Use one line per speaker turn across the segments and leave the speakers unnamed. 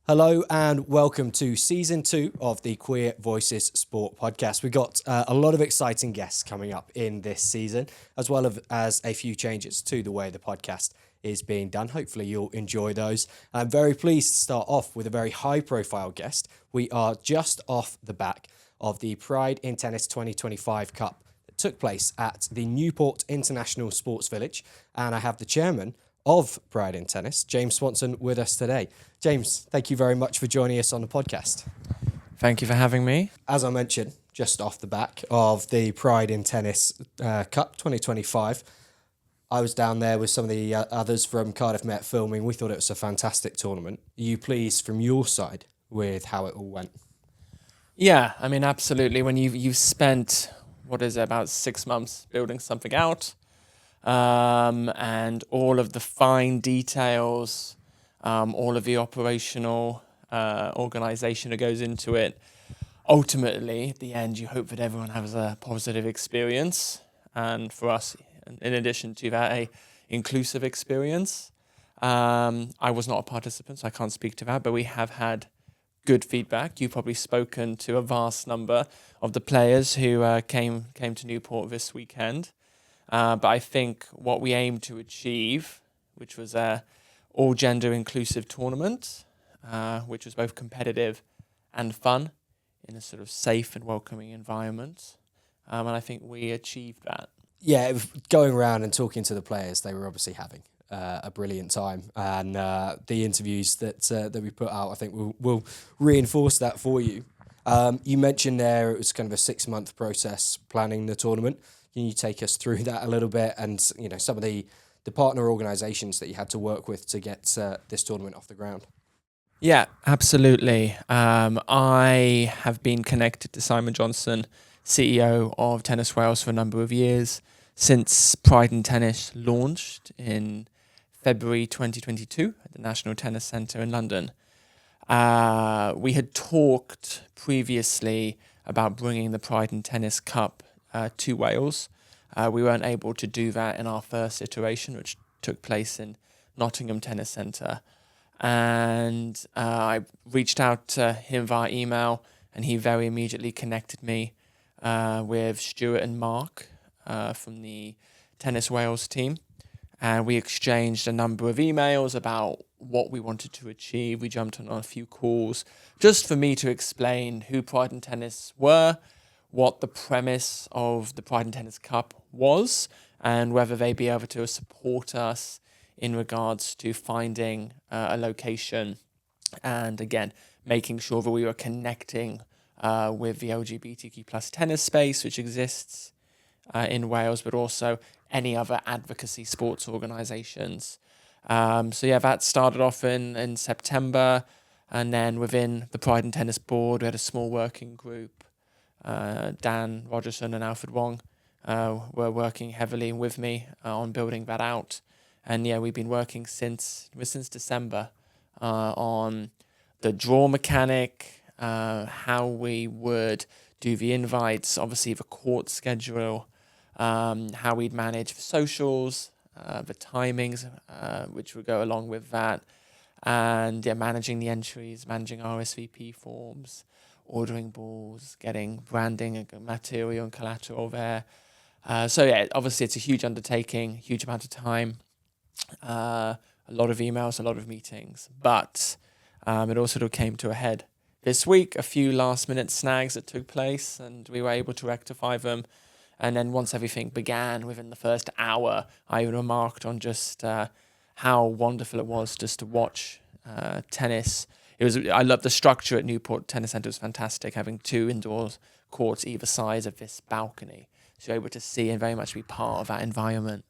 Hello and welcome to season 2 of the Queer Voices Sport podcast. We've got a lot of exciting guests coming up in this season, as well as a few changes to the way the podcast is being done. Hopefully you'll enjoy those. I'm very pleased to start off with a very high profile guest. We are just off the back of the Pride in Tennis 2025 Cup that took place at the Newport International Sports Village, and I have the chairman of Pride in Tennis, James Swanson, with us today. James, thank you very much for joining us on the podcast.
Thank you for having me.
As I mentioned, just off the back of the Pride in Tennis Cup 2025, I was down there with some of the others from Cardiff Met filming. We thought it was a fantastic tournament. Are you pleased from your side with how it all went?
Yeah, I mean, absolutely. When you've spent, about 6 months building something out, and all of the fine details, all of the operational organisation that goes into it. Ultimately, at the end, you hope that everyone has a positive experience, and for us, in addition to that, a inclusive experience. I was not a participant, so I can't speak to that, but we have had good feedback. You've probably spoken to a vast number of the players who came to Newport this weekend. But I think what we aimed to achieve, which was a all-gender inclusive tournament, which was both competitive and fun in a sort of safe and welcoming environment. And I think we achieved that.
Yeah, going around and talking to the players, they were obviously having a brilliant time. And the interviews that we put out, I think will reinforce that for you. You mentioned there it was kind of a 6-month process planning the tournament. Can you take us through that a little bit and, some of the partner organisations that you had to work with to get this tournament off the ground?
Yeah, absolutely. I have been connected to Simon Johnson, CEO of Tennis Wales, for a number of years, since Pride in Tennis launched in February 2022 at the National Tennis Centre in London. We had talked previously about bringing the Pride in Tennis Cup to Wales. We weren't able to do that in our first iteration, which took place in Nottingham Tennis Centre. And I reached out to him via email, and he very immediately connected me with Stuart and Mark from the Tennis Wales team. And we exchanged a number of emails about what we wanted to achieve. We jumped on a few calls just for me to explain who Pride in Tennis were, what the premise of the Pride in Tennis Cup was, and whether they'd be able to support us in regards to finding a location, and again, making sure that we were connecting with the LGBTQ plus tennis space, which exists in Wales, but also any other advocacy sports organisations. That started off in September, and then within the Pride in Tennis board, we had a small working group. Dan Rogerson and Alfred Wong were working heavily with me on building that out. And we've been working since December on the draw mechanic, how we would do the invites, obviously the court schedule, how we'd manage the socials, the timings, which would go along with that, and managing the entries, managing RSVP forms, ordering balls, getting branding and material and collateral there. Obviously it's a huge undertaking, huge amount of time, a lot of emails, a lot of meetings, but it all sort of came to a head this week. A few last minute snags that took place, and we were able to rectify them. And then once everything began, within the first hour, I remarked on just how wonderful it was just to watch tennis. I love the structure at Newport Tennis Centre. It was fantastic, having 2 indoor courts either side of this balcony. So you're able to see and very much be part of that environment.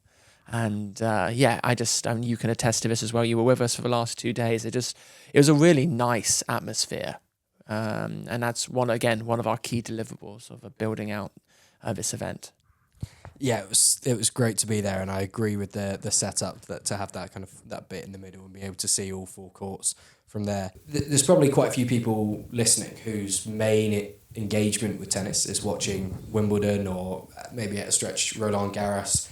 And you can attest to this as well. You were with us for the last 2 days. It was a really nice atmosphere. And that's one of our key deliverables of building out this event.
Yeah, it was great to be there, and I agree with the setup that to have that kind of that bit in the middle and be able to see all 4 courts from there. There's probably quite a few people listening whose main engagement with tennis is watching Wimbledon or maybe at a stretch Roland Garros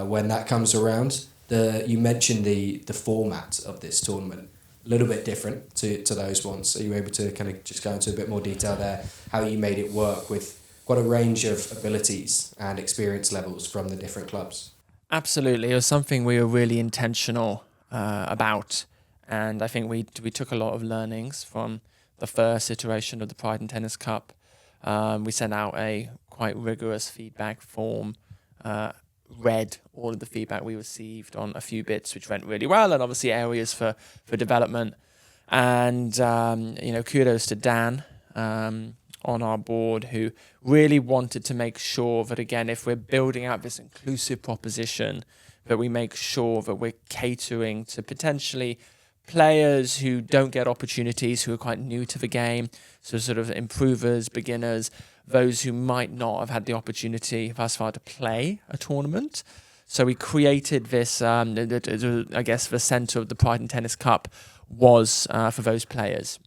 when that comes around. You mentioned the format of this tournament. a little bit different to those ones. Are you able to kind of just go into a bit more detail there, how you made it work with quite a range of abilities and experience levels from the different clubs?
Absolutely. It was something we were really intentional about. And I think we took a lot of learnings from the first iteration of the Pride and Tennis Cup. We sent out a quite rigorous feedback form, read all of the feedback we received on a few bits which went really well, and obviously areas for development. And, kudos to Dan on our board, who really wanted to make sure that, again, if we're building out this inclusive proposition, that we make sure that we're catering to potentially players who don't get opportunities, who are quite new to the game, so sort of improvers, beginners, those who might not have had the opportunity thus far to play a tournament. So we created this, I guess the centre of the Pride and Tennis Cup was for those players,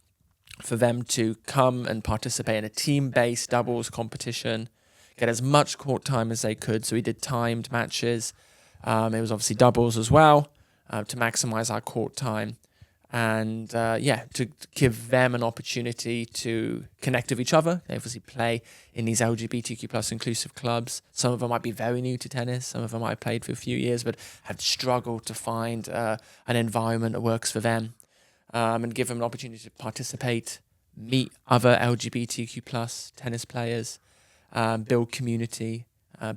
for them to come and participate in a team-based doubles competition, get as much court time as they could. So we did timed matches. It was obviously doubles as well, to maximise our court time. And to give them an opportunity to connect with each other. They obviously play in these LGBTQ plus inclusive clubs. Some of them might be very new to tennis. Some of them might have played for a few years, but have struggled to find an environment that works for them. And give them an opportunity to participate, meet other LGBTQ plus tennis players, build community,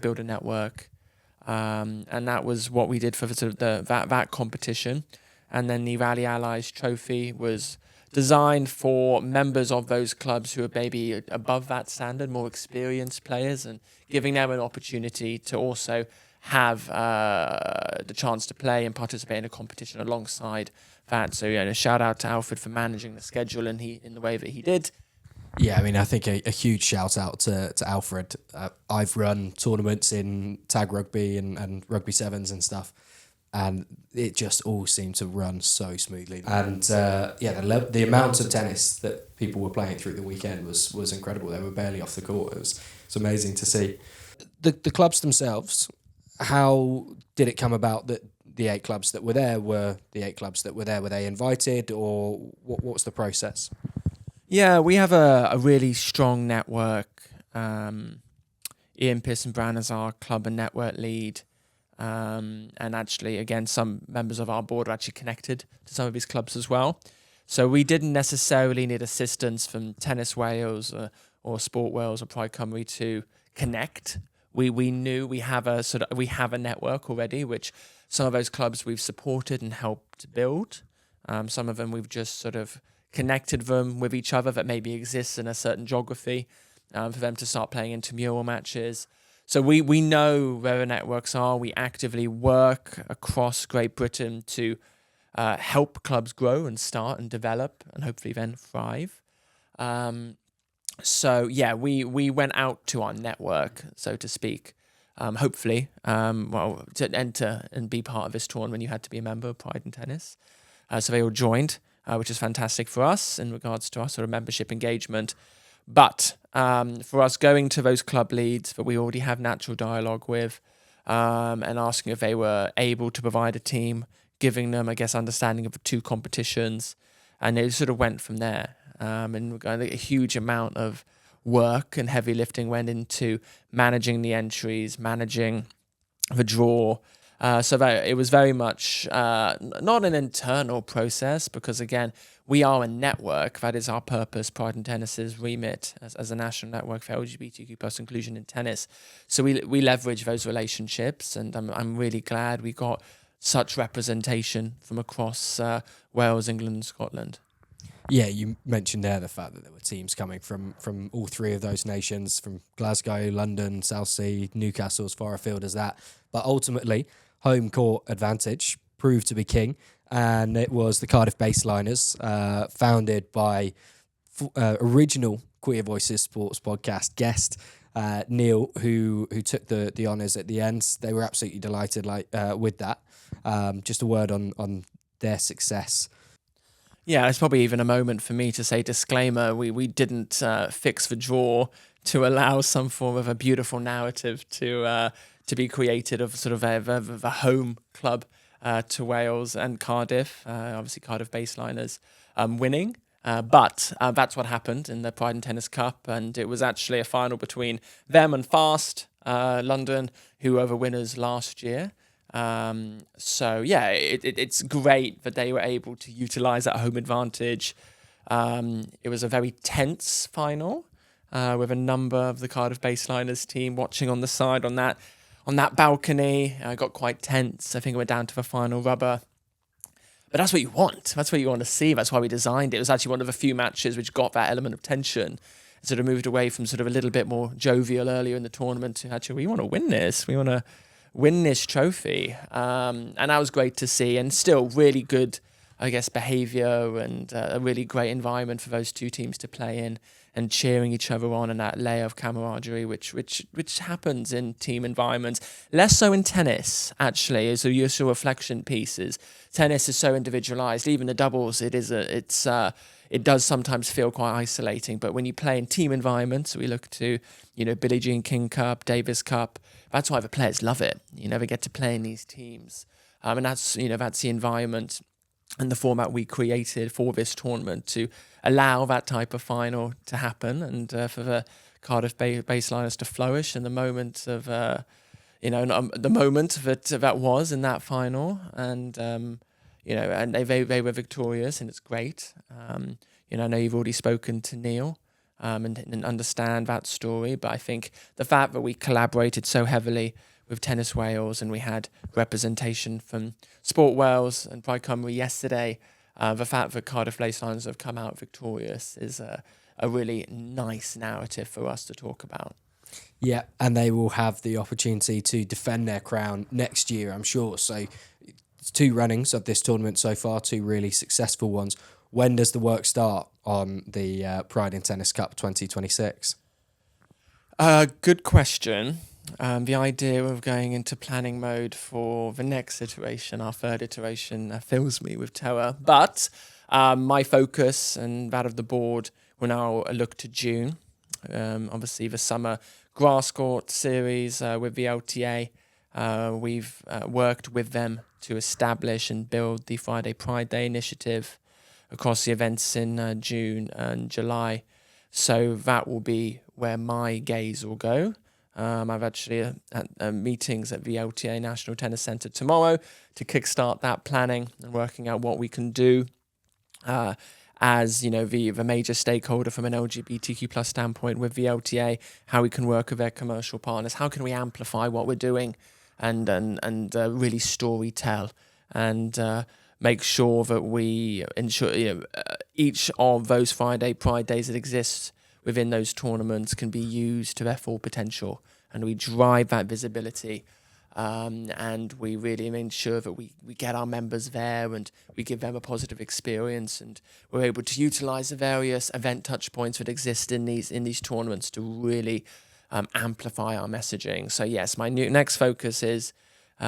build a network. And that was what we did for the, sort of that competition. And then the Rally Allies Trophy was designed for members of those clubs who are maybe above that standard, more experienced players, and giving them an opportunity to also have the chance to play and participate in a competition alongside that. So, a shout out to Alfred for managing the schedule in the way that he did.
Yeah, I mean, I think a huge shout out to Alfred. I've run tournaments in tag rugby and rugby sevens and stuff, and it just all seemed to run so smoothly. And the amount of tennis that people were playing through the weekend was incredible. They were barely off the court. It's amazing to see. The clubs themselves, how did it come about that the 8 clubs that were there were the 8 clubs that were there? Were they invited, or what's the process?
Yeah, we have a really strong network. Ian Pearson-Brown is our club and network lead. And actually, again, some members of our board are actually connected to some of these clubs as well. So we didn't necessarily need assistance from Tennis Wales or Sport Wales or Pride Cymru to connect. We knew we have a network already, which some of those clubs we've supported and helped to build. Some of them we've just sort of connected them with each other that maybe exists in a certain geography, for them to start playing intramural matches. So we know where the networks are. We actively work across Great Britain to help clubs grow and start and develop and hopefully then thrive. We went out to our network, so to speak. Hopefully, to enter and be part of this tournament, you had to be a member of Pride and Tennis. So they all joined, which is fantastic for us in regards to our sort of membership engagement. But for us going to those club leads that we already have natural dialogue with, and asking if they were able to provide a team, giving them, I guess, understanding of the 2 competitions, and it sort of went from there. And a huge amount of work and heavy lifting went into managing the entries, managing the draw. So that it was very much not an internal process, because again, we are a network. That is our purpose. Pride and Tennis's remit as a national network for LGBTQ plus inclusion in tennis. So we leverage those relationships, and I'm really glad we got such representation from across Wales, England, and Scotland.
Yeah, you mentioned there the fact that there were teams coming from all 3 of those nations, from Glasgow, London, Southsea, Newcastle, as far afield as that. But ultimately, home court advantage proved to be king, and it was the Cardiff Baseliners, founded by original Queer Voices Sports podcast guest Neil, who took the honours at the end. They were absolutely delighted with that. Just a word on their success.
Yeah, it's probably even a moment for me to say disclaimer. We didn't fix the draw to allow some form of a beautiful narrative to be created of sort of a home club to Wales and Cardiff. Obviously, Cardiff baseliners winning. But that's what happened in the Pride and Tennis Cup, and it was actually a final between them and Fast London, who were the winners last year. So yeah, it's great that they were able to utilise that home advantage. It was a very tense final with a number of the Cardiff baseliners team watching on the side on that balcony. It got quite tense. I think it went down to the final rubber. But that's what you want. That's what you want to see. That's why we designed it. It was actually one of the few matches which got that element of tension. Sort of moved away from sort of a little bit more jovial earlier in the tournament to actually, we want to win this. We want to win this trophy. And that was great to see. And still really good, I guess, behaviour and a really great environment for those two teams to play in and cheering each other on, and that layer of camaraderie which happens in team environments. Less so in tennis, actually, as a useful reflection pieces. Tennis is so individualised. Even the doubles, it does sometimes feel quite isolating. But when you play in team environments, we look to, Billie Jean King Cup, Davis Cup. That's why the players love it. You never get to play in these teams, and that's the environment and the format we created for this tournament to allow that type of final to happen, and for the Cardiff baseliners to flourish in the moment of the moment that was in that final, and and they were victorious, and it's great. I know you've already spoken to Neil and understand that story, but I think the fact that we collaborated so heavily with Tennis Wales and we had representation from Sport Wales and Pride Cymru yesterday, the fact that Cardiff baseliners have come out victorious is a really nice narrative for us to talk about.
Yeah, and they will have the opportunity to defend their crown next year, I'm sure. So it's 2 runnings of this tournament so far, 2 really successful ones. When does the work start on the Pride in Tennis Cup 2026?
Good question. The idea of going into planning mode for the next iteration, our 3rd iteration, fills me with terror. But my focus and that of the board will now look to June. Obviously, the summer grass court series with the LTA. We've worked with them to establish and build the Friday Pride Day initiative across the events in June and July. So that will be where my gaze will go. I've actually had meetings at the LTA National Tennis Centre tomorrow to kickstart that planning and working out what we can do as the major stakeholder from an LGBTQ plus standpoint with the LTA, how we can work with their commercial partners, how can we amplify what we're doing and really story tell and make sure that we ensure each of those Friday Pride Days that exist within those tournaments can be used to their full potential, and we drive that visibility, and we really ensure that we get our members there and we give them a positive experience, and we're able to utilize the various event touch points that exist in these tournaments to really amplify our messaging. So yes, my next focus is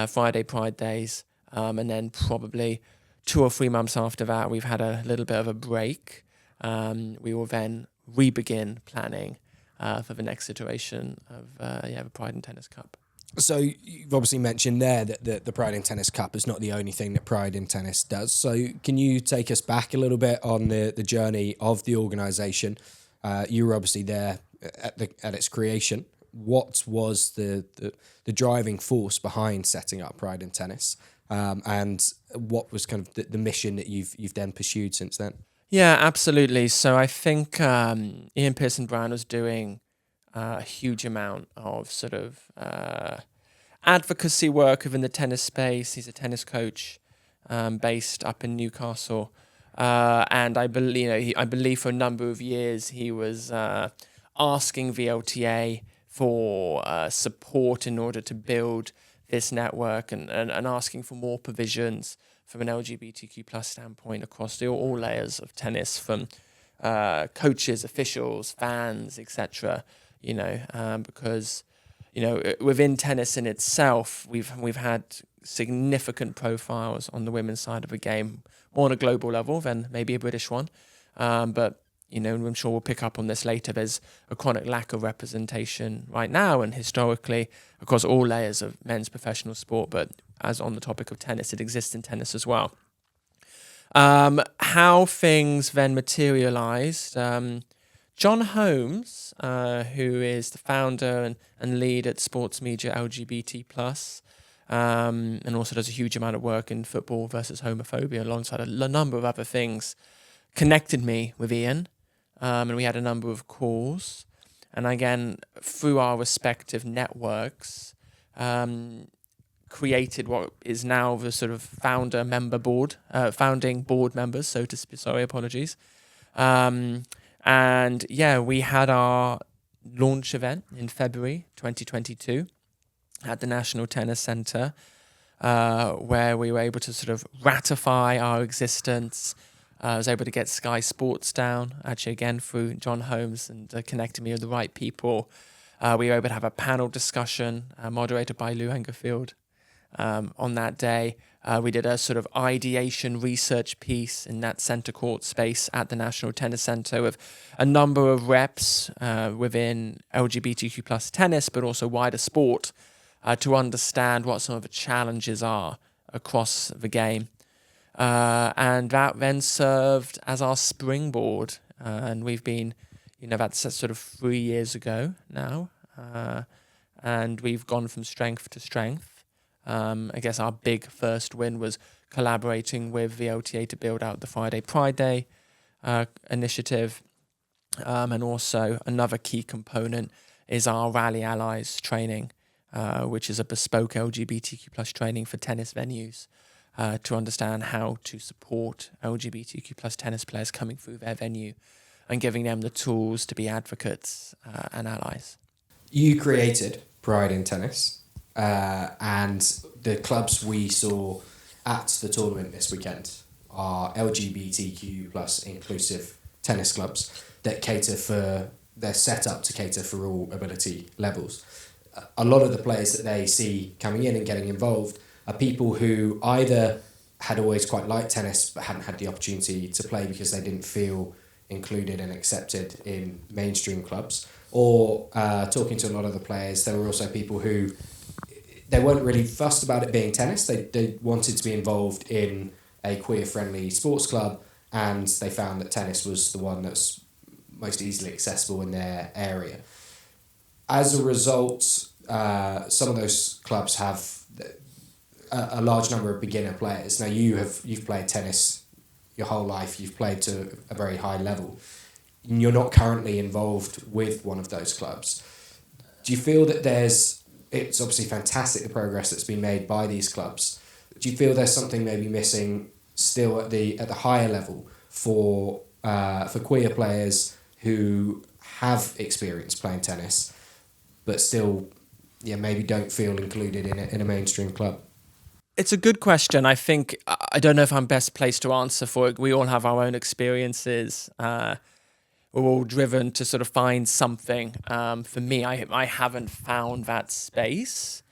Friday Pride Days, and then probably 2 or 3 months after that, we've had a little bit of a break. We will then re-begin planning for the next iteration of the Pride and Tennis Cup.
So you've obviously mentioned there that the Pride in Tennis Cup is not the only thing that Pride in Tennis does. So can you take us back a little bit on the journey of the organisation? You were obviously there at its creation. What was the driving force behind setting up Pride in Tennis, and what was kind of the mission that you've then pursued since then?
Yeah, absolutely. So I think Ian Pearson Brown was doing a huge amount of sort of advocacy work within the tennis space. He's a tennis coach based up in Newcastle, and I believe for a number of years he was asking VLTA for support in order to build this network and asking for more provisions from an LGBTQ plus standpoint across all layers of tennis, from coaches, officials, fans, etc. Because within tennis in itself, we've had significant profiles on the women's side of the game, more on a global level than maybe a British one, but I'm sure we'll pick up on this later, there's a chronic lack of representation right now and historically across all layers of men's professional sport, but as on the topic of tennis, it exists in tennis as well. How things then materialized. John Holmes, who is the founder and lead at Sports Media LGBT+, and also does a huge amount of work in football versus homophobia alongside a number of other things, connected me with Ian, and we had a number of calls. And again, through our respective networks, created what is now the sort of founding board members, so to speak. Sorry, apologies. And yeah, we had our launch event in February 2022 at the National Tennis Centre, where we were able to sort of ratify our existence. I was able to get Sky Sports down, actually again through John Holmes, and connecting me with the right people. We were able to have a panel discussion moderated by Lou Engerfield on that day. We did a sort of ideation research piece in that centre court space at the National Tennis Centre with a number of reps within LGBTQ plus tennis, but also wider sport, to understand what some of the challenges are across the game. And that then served as our springboard. And we've been, that's sort of 3 years ago now. And we've gone from strength to strength. I guess our big first win was collaborating with the LTA to build out the Friday Pride Day initiative. And also another key component is our Rally Allies training, which is a bespoke LGBTQ plus training for tennis venues to understand how to support LGBTQ plus tennis players coming through their venue and giving them the tools to be advocates and allies.
You created Pride in Tennis. And the clubs we saw at the tournament this weekend are LGBTQ plus inclusive tennis clubs that they're set up to cater for all ability levels. A lot of the players that they see coming in and getting involved are people who either had always quite liked tennis but hadn't had the opportunity to play because they didn't feel included and accepted in mainstream clubs, or talking to a lot of the players, there were also people who they weren't really fussed about it being tennis. They wanted to be involved in a queer-friendly sports club, and they found that tennis was the one that's most easily accessible in their area. As a result, some of those clubs have a large number of beginner players. Now, you've played tennis your whole life. You've played to a very high level. You're not currently involved with one of those clubs. Do you feel that it's obviously fantastic the progress that's been made by these clubs. Do you feel there's something maybe missing still at the higher level for queer players who have experience playing tennis, but still, maybe don't feel included in a mainstream club?
It's a good question. I think I don't know if I'm best placed to answer for it. We all have our own experiences. We're all driven to sort of find something. For me, I haven't found that space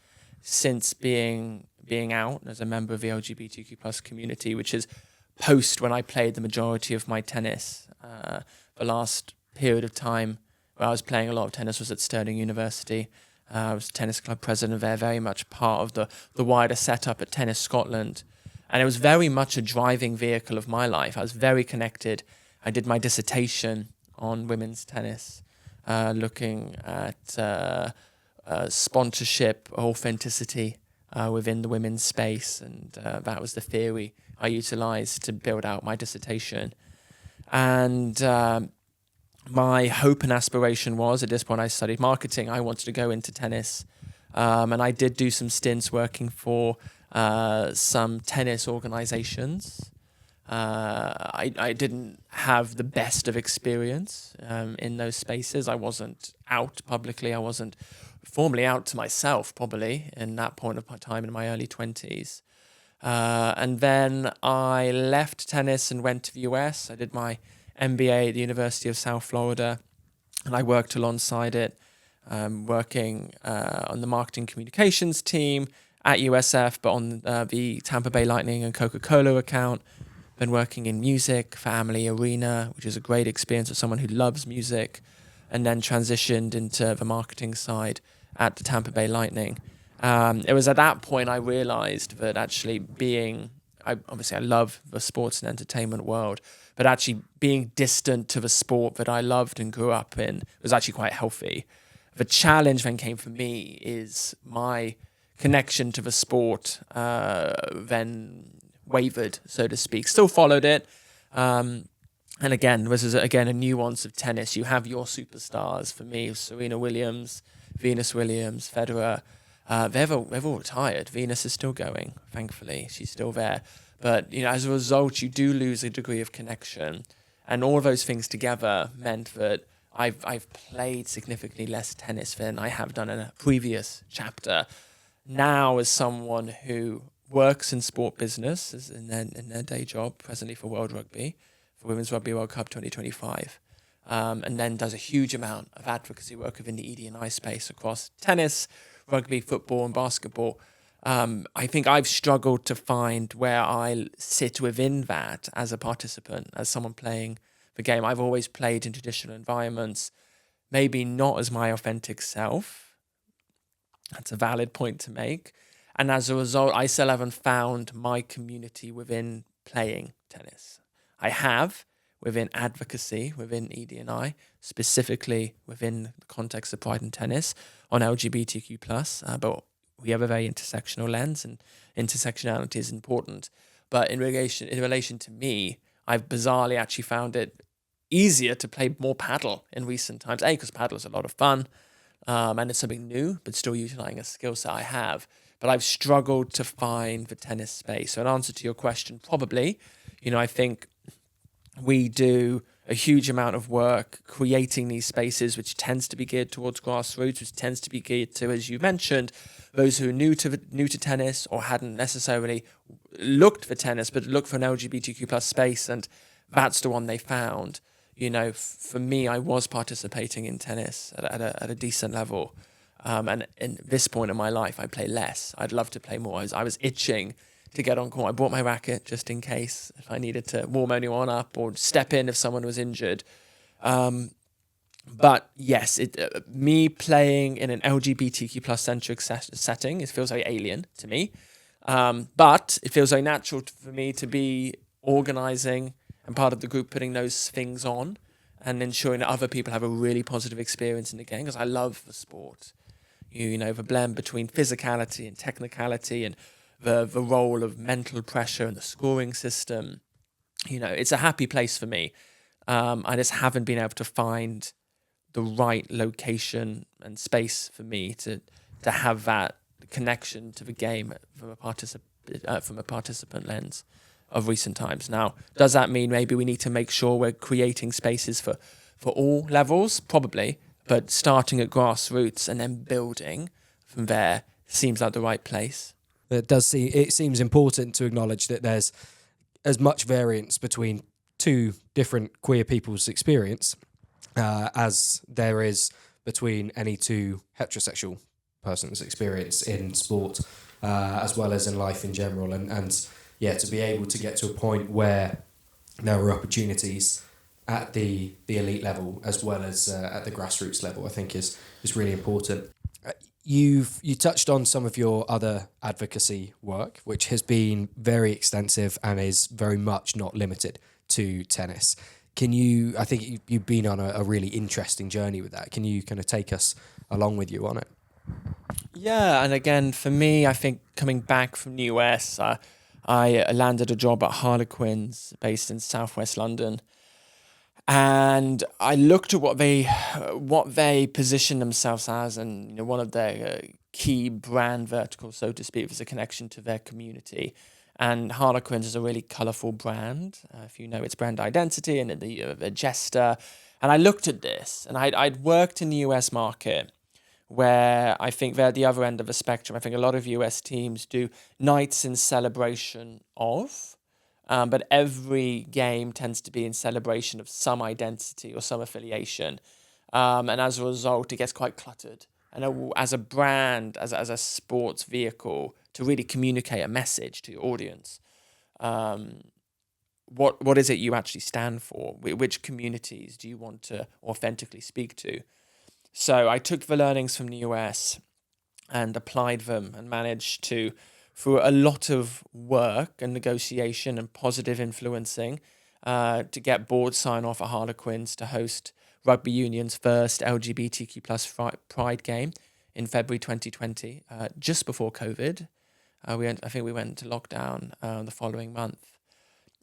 since being out as a member of the LGBTQ plus community, which is post when I played the majority of my tennis. The last period of time where I was playing a lot of tennis was at Stirling University. I was tennis club president there, very much part of the wider setup at Tennis Scotland. And it was very much a driving vehicle of my life. I was very connected. I did my dissertation on women's tennis, looking at sponsorship, authenticity within the women's space. And that was the theory I utilized to build out my dissertation. And my hope and aspiration was, at this point I studied marketing, I wanted to go into tennis. And I did do some stints working for some tennis organizations. I didn't have the best of experience in those spaces. I wasn't out publicly. I wasn't formally out to myself, probably, in that point of my time in my early 20s. And then I left tennis and went to the US. I did my MBA at the University of South Florida, and I worked alongside it, working on the marketing communications team at USF, but on the Tampa Bay Lightning and Coca-Cola account, been working in music, family, arena, which is a great experience of someone who loves music, and then transitioned into the marketing side at the Tampa Bay Lightning. It was at that point I realized that actually I love the sports and entertainment world, but actually being distant to the sport that I loved and grew up in was actually quite healthy. The challenge then came for me is my connection to the sport then wavered, so to speak. Still followed it. And again, this is again a nuance of tennis. You have your superstars. For me, Serena Williams, Venus Williams, Federer. They've all retired. Venus is still going, thankfully. She's still there. But as a result, you do lose a degree of connection. And all of those things together meant that I've played significantly less tennis than I have done in a previous chapter. Now, as someone who works in sport business in their day job, presently for World Rugby, for Women's Rugby World Cup 2025, and then does a huge amount of advocacy work within the ED&I space across tennis, rugby, football, and basketball. I think I've struggled to find where I sit within that as a participant, as someone playing the game. I've always played in traditional environments, maybe not as my authentic self. That's a valid point to make. And as a result, I still haven't found my community within playing tennis. I have within advocacy, within ED&I, specifically within the context of Pride in Tennis on LGBTQ+, but we have a very intersectional lens, and intersectionality is important. But in relation to me, I've bizarrely actually found it easier to play more paddle in recent times. Because paddle is a lot of fun, and it's something new, but still utilizing a skill set I have. But I've struggled to find the tennis space. So in answer to your question, probably, I think we do a huge amount of work creating these spaces, which tends to be geared towards grassroots, which tends to be geared to, as you mentioned, those who are new to tennis or hadn't necessarily looked for tennis, but looked for an LGBTQ+ space, and that's the one they found. For me, I was participating in tennis at a decent level, and in this point in my life, I play less. I'd love to play more. I was itching to get on court. I bought my racket just in case if I needed to warm anyone up or step in if someone was injured. But yes, me playing in an LGBTQ+ centric setting, it feels very alien to me. But it feels very natural for me to be organising and part of the group putting those things on and ensuring that other people have a really positive experience in the game, because I love the sport. The blend between physicality and technicality and the role of mental pressure and the scoring system. It's a happy place for me. I just haven't been able to find the right location and space for me to have that connection to the game from a participant lens of recent times. Now, does that mean maybe we need to make sure we're creating spaces for all levels? Probably, but starting at grassroots and then building from there seems like the right place.
It seems important to acknowledge that there's as much variance between two different queer people's experience as there is between any two heterosexual person's experience in sport, as well as in life in general. And to be able to get to a point where there are opportunities at the elite level as well as at the grassroots level, I think is really important. You touched on some of your other advocacy work, which has been very extensive and is very much not limited to tennis. I think you've been on a really interesting journey with that. Can you kind of take us along with you on it?
Yeah, and again, for me, I think coming back from the US, I landed a job at Harlequins based in southwest London. And I looked at what they position themselves as, and one of their key brand verticals, so to speak, was a connection to their community. And Harlequins is a really colourful brand, if you know its brand identity and the jester. And I looked at this, and I'd worked in the US market, where I think they're at the other end of the spectrum. I think a lot of US teams do nights in celebration of. But every game tends to be in celebration of some identity or some affiliation. And as a result, it gets quite cluttered. And as a brand, as a sports vehicle, to really communicate a message to your audience, what is it you actually stand for? Which communities do you want to authentically speak to? So I took the learnings from the US and applied them and managed to, through a lot of work and negotiation and positive influencing, to get board sign off at Harlequins to host Rugby Union's first LGBTQ plus Pride game in February 2020, just before COVID. I think we went into lockdown the following month.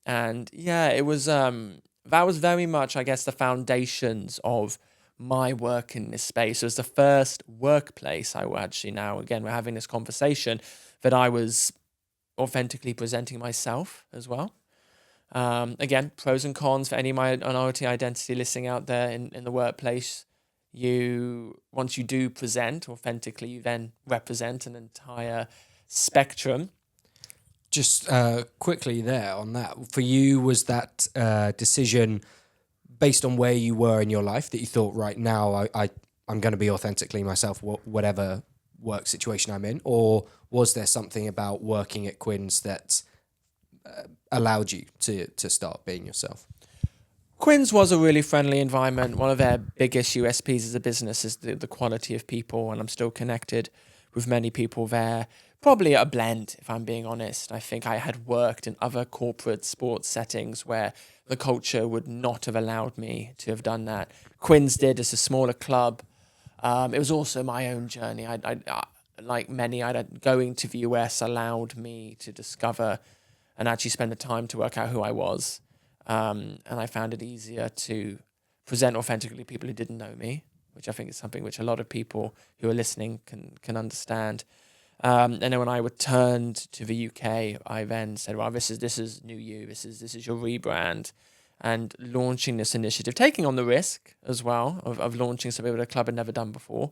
And yeah, it was that was very much, I guess, the foundations of my work in this space. It was the first workplace I actually, now again we're having this conversation, that I was authentically presenting myself as well. Again, pros and cons for any minority identity listening out there in the workplace. Once you do present authentically, you then represent an entire spectrum.
Just quickly there on that, for you, was that decision based on where you were in your life that you thought, right now I'm going to be authentically myself, whatever work situation I'm in? Or was there something about working at Quins that allowed you to start being yourself?
Quins was a really friendly environment. One of their biggest USPs as a business is the quality of people, and I'm still connected with many people there. Probably a blend, if I'm being honest. I think I had worked in other corporate sports settings where the culture would not have allowed me to have done that. Quins did as a smaller club. It was also my own journey. Like many, going to the US allowed me to discover and actually spend the time to work out who I was. And I found it easier to present authentically to people who didn't know me, which I think is something which a lot of people who are listening can understand. And then when I returned to the UK, I then said, well, this is new you, this is your rebrand, and launching this initiative, taking on the risk as well of launching something that a club had never done before,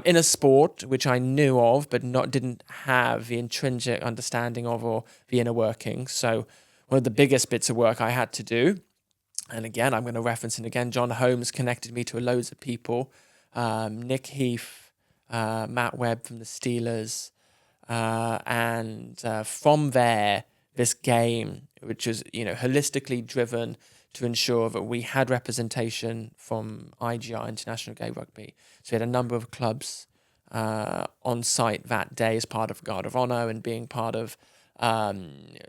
in a sport which I knew of, but didn't have the intrinsic understanding of or the inner workings. So one of the biggest bits of work I had to do, and again, I'm going to reference it again, John Holmes connected me to loads of people, Nick Heath, Matt Webb from the Steelers, and from there, this game, which was holistically driven to ensure that we had representation from IGR, International Gay Rugby. So we had a number of clubs on site that day as part of Guard of Honour and being part of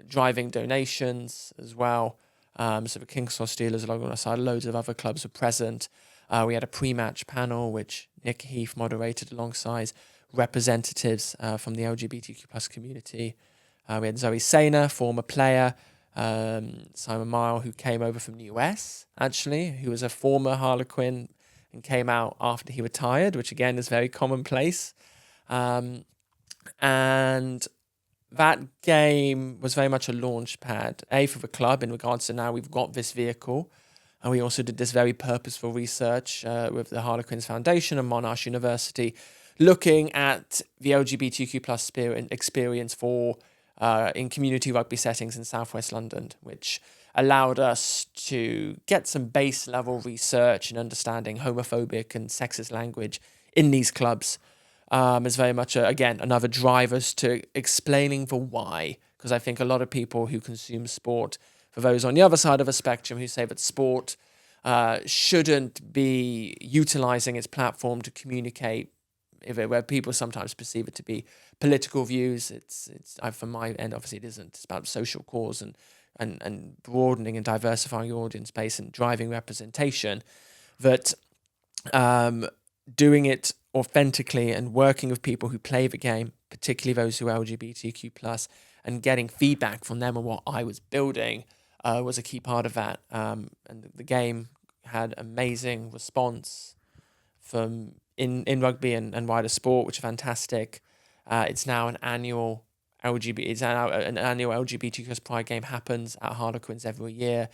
driving donations as well. So the King's Cross Steelers alongside loads of other clubs were present. We had a pre-match panel which Nick Heath moderated alongside representatives from the LGBTQ plus community. We had Zoe Sainer, former player, Simon Mile, who came over from the US, actually, who was a former Harlequin and came out after he retired, which again is very commonplace. And that game was very much a launch pad, for the club in regards to now we've got this vehicle. And we also did this very purposeful research with the Harlequins Foundation and Monash University, looking at the LGBTQ plus experience for in community rugby settings in southwest London, which allowed us to get some base level research and understanding homophobic and sexist language in these clubs. Is very much, again, another driver to explaining the why, because I think a lot of people who consume sport, for those on the other side of a spectrum who say that sport shouldn't be utilising its platform to communicate, where people sometimes perceive it to be political views. It's from my end, obviously it isn't. It's about social cause and broadening and diversifying your audience base and driving representation. That doing it authentically and working with people who play the game, particularly those who are LGBTQ plus, and getting feedback from them on what I was building was a key part of that. And the game had amazing response from in rugby and wider sport, which is fantastic. It's now an annual LGBTQ Pride game happens at Harlequins every year.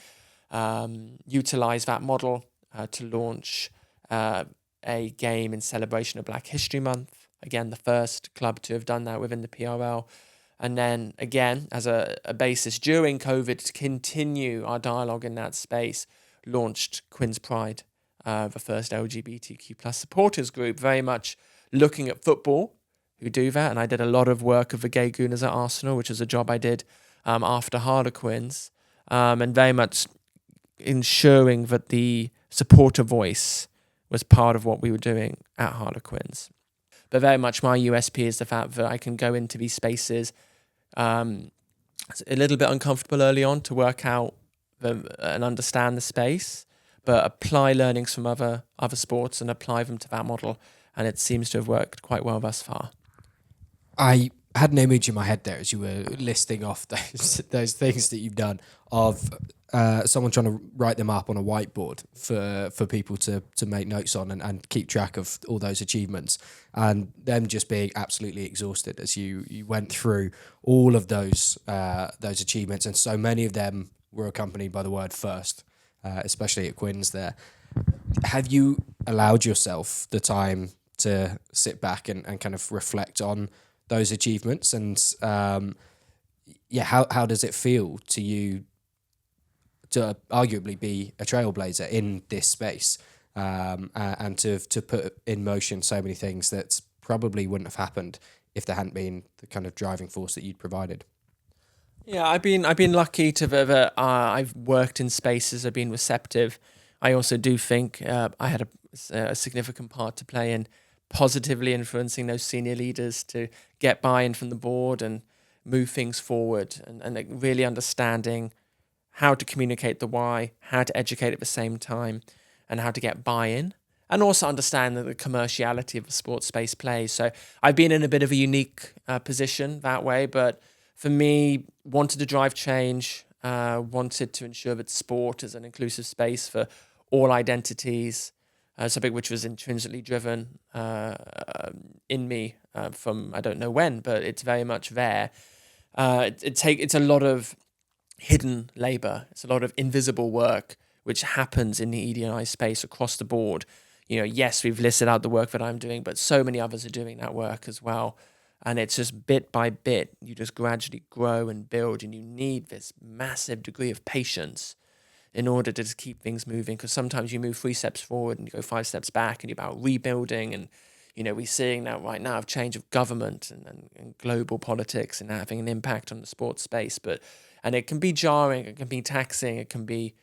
Utilise that model to launch a game in celebration of Black History Month. Again, the first club to have done that within the PRL. And then again, as a basis during COVID to continue our dialogue in that space, launched Quins Pride, the first LGBTQ plus supporters group, very much looking at football, who do that. And I did a lot of work of the Gay Gooners at Arsenal, which is a job I did after Harlequins, and very much ensuring that the supporter voice was part of what we were doing at Harlequins. But very much my USP is the fact that I can go into these spaces it's a little bit uncomfortable early on to work out and understand the space, but apply learnings from other sports and apply them to that model. And it seems to have worked quite well thus far.
I had an image in my head there as you were listing off those things that you've done of someone trying to write them up on a whiteboard for people to make notes on and keep track of all those achievements, and them just being absolutely exhausted as you went through all of those achievements, and so many of them were accompanied by the word first, especially at Quins there. Have you allowed yourself the time to sit back and kind of reflect on those achievements, and how does it feel to you to arguably be a trailblazer in this space, and to put in motion so many things that probably wouldn't have happened if there hadn't been the kind of driving force that you'd provided?
Yeah, I've been lucky to that. I've worked in spaces. I've been receptive. I also do think I had a significant part to play in positively influencing those senior leaders to get buy-in from the board and move things forward, and really understanding how to communicate the why, how to educate at the same time, and how to get buy-in, and also understand the commerciality of the sports space plays. So I've been in a bit of a unique position that way, but for me, wanted to drive change, wanted to ensure that sport is an inclusive space for all identities, something which was intrinsically driven in me from I don't know when, but it's very much there. It's a lot of hidden labor. It's a lot of invisible work which happens in the ED&I space across the board. Yes, we've listed out the work that I'm doing, but so many others are doing that work as well. And it's just bit by bit, you just gradually grow and build, and you need this massive degree of patience in order to just keep things moving. Because sometimes you move 3 steps forward and you go 5 steps back, and you're about rebuilding. And, we're seeing that right now of change of government and global politics and having an impact on the sports space. And it can be jarring, it can be taxing, it can be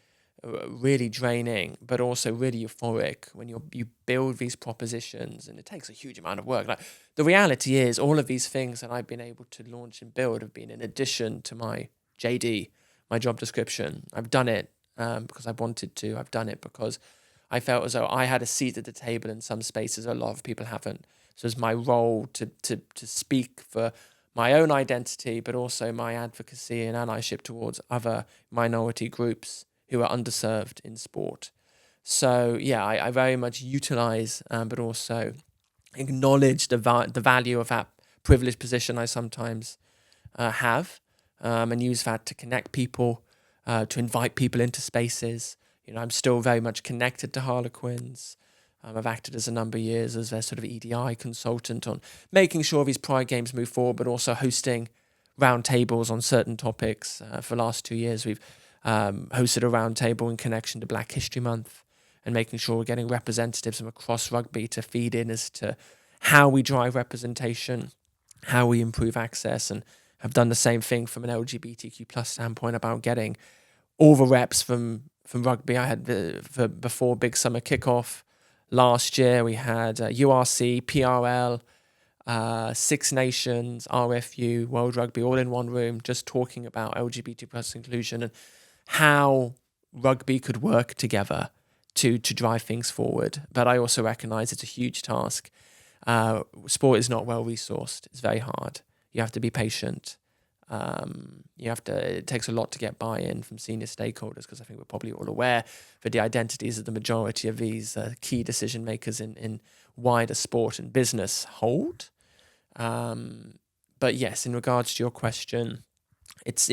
really draining, but also really euphoric when you build these propositions, and it takes a huge amount of work. Like, the reality is all of these things that I've been able to launch and build have been in addition to my JD, my job description. I've done it because I wanted to. I've done it because I felt as though I had a seat at the table in some spaces a lot of people haven't. So it's my role to speak for my own identity, but also my advocacy and allyship towards other minority groups who are underserved in sport. So yeah, I very much utilize, but also acknowledge the value of that privileged position I sometimes have, and use that to connect people, to invite people into spaces. I'm still very much connected to Harlequins. I've acted as a number of years as their sort of EDI consultant on making sure these Pride Games move forward, but also hosting roundtables on certain topics. For the last 2 years, we've hosted a roundtable in connection to Black History Month, and making sure we're getting representatives from across rugby to feed in as to how we drive representation, how we improve access, and have done the same thing from an LGBTQ plus standpoint about getting all the reps from rugby. I had before Big Summer Kickoff last year, we had URC, PRL, Six Nations, RFU, World Rugby, all in one room, just talking about LGBT plus inclusion and how rugby could work together to drive things forward. But I also recognise it's a huge task. Sport is not well resourced. It's very hard. You have to be patient. It takes a lot to get buy-in from senior stakeholders, because I think we're probably all aware that the identities of the majority of these key decision makers in wider sport and business hold. But yes, in regards to your question, it's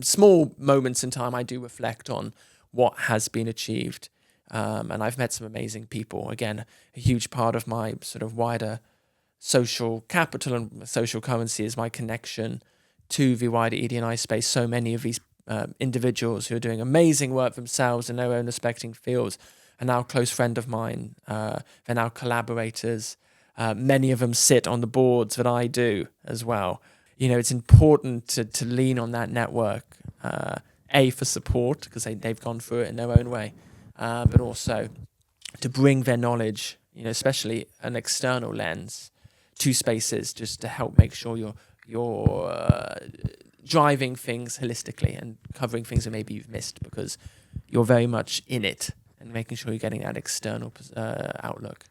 small moments in time I do reflect on what has been achieved, and I've met some amazing people. Again, a huge part of my sort of wider social capital and social currency is my connection to the wider ED&I space. So many of these individuals who are doing amazing work themselves in their own respecting fields are now a close friend of mine. They're now collaborators. Many of them sit on the boards that I do as well. It's important to lean on that network for support, because they've gone through it in their own way, but also to bring their knowledge, especially an external lens, to spaces, just to help make sure you're driving things holistically and covering things that maybe you've missed because you're very much in it, and making sure you're getting that external outlook.